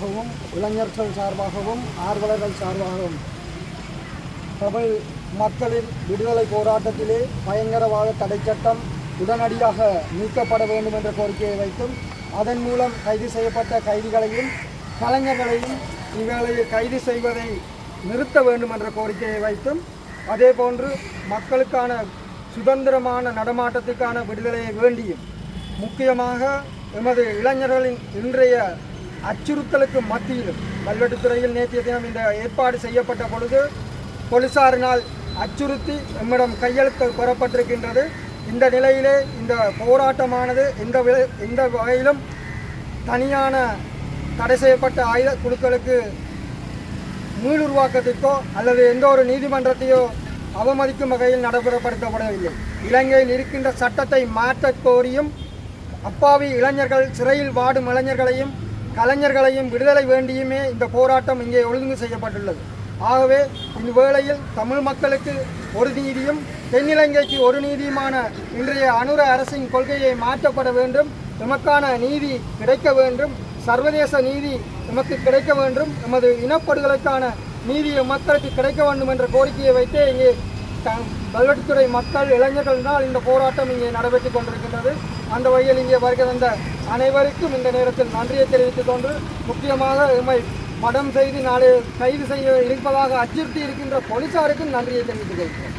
சார்பாகவும் இளைஞர்கள் சார்பாகவும் ஆர்வலர்கள் சார்பாகவும் தமிழ் மக்களின் விடுதலை போராட்டத்திலே பயங்கரவாத தடை சட்டம் உடனடியாக நீக்கப்பட வேண்டும் என்ற கோரிக்கையை வைத்தும் அதன் மூலம் கைது செய்யப்பட்ட கைதிகளையும் கலைஞர்களையும் இவர்களை கைது செய்வதை நிறுத்த வேண்டும் என்ற கோரிக்கையை வைத்தும் அதேபோன்று மக்களுக்கான சுதந்திரமான நடமாட்டத்துக்கான விடுதலையை வேண்டியும் முக்கியமாக எமது இளைஞர்களின் இன்றைய அச்சுறுத்தலுக்கு மத்தியிலும் கல்வெட்டுத்துறையில் நேற்றைய தினம் இந்த ஏற்பாடு செய்யப்பட்ட பொழுது போலீசாரினால் அச்சுறுத்தி எம்மிடம் கையெழுத்து பெறப்பட்டிருக்கின்றது. இந்த நிலையிலே இந்த போராட்டமானது எந்த வகையிலும் தனியான தடை செய்யப்பட்ட ஆயுத குழுக்களுக்கு மீளுருவாக்கத்திற்கோ அல்லது எந்த ஒரு நீதிமன்றத்தையோ அவமதிக்கும் வகையில் நடைமுறைப்படுத்தப்படவில்லை. இலங்கையில் இருக்கின்ற சட்டத்தை மாற்றக் கோரியும் அப்பாவி இளைஞர்கள் சிறையில் வாடும் இளைஞர்களையும் கலைஞர்களையும் விடுதலை வேண்டியுமே இந்த போராட்டம் இங்கே ஒழுங்கு செய்யப்பட்டுள்ளது. ஆகவே இவ்வேளையில் தமிழ் மக்களுக்கு ஒரு நீதியும் தென்னிலங்கைக்கு ஒரு நீதியுமான இன்றைய அனுர அரசின் கொள்கையை மாற்றப்பட வேண்டும். எமக்கான நீதி கிடைக்க வேண்டும். சர்வதேச நீதி எமக்கு கிடைக்க வேண்டும். எமது இனப்படுகொலைக்கான நீதி மக்களுக்கு கிடைக்க வேண்டும் என்ற கோரிக்கையை வைத்தே இங்கே கல்வெட்டுத்துறை மக்கள் இளைஞர்களினால் இந்த போராட்டம் இங்கே நடைபெற்றுக் கொண்டிருக்கின்றது. அந்த வகையில் இங்கே வருகிற அந்த அனைவருக்கும் இந்த நேரத்தில் நன்றியை தெரிவித்துக் கொண்டு முக்கியமாக எம்மை படம் செய்து நாளை கைது செய்ய இருப்பதாக அச்சுறுத்தி இருக்கின்ற போலீசாருக்கும் நன்றியை தெரிவித்துக் கொள்கிறோம்.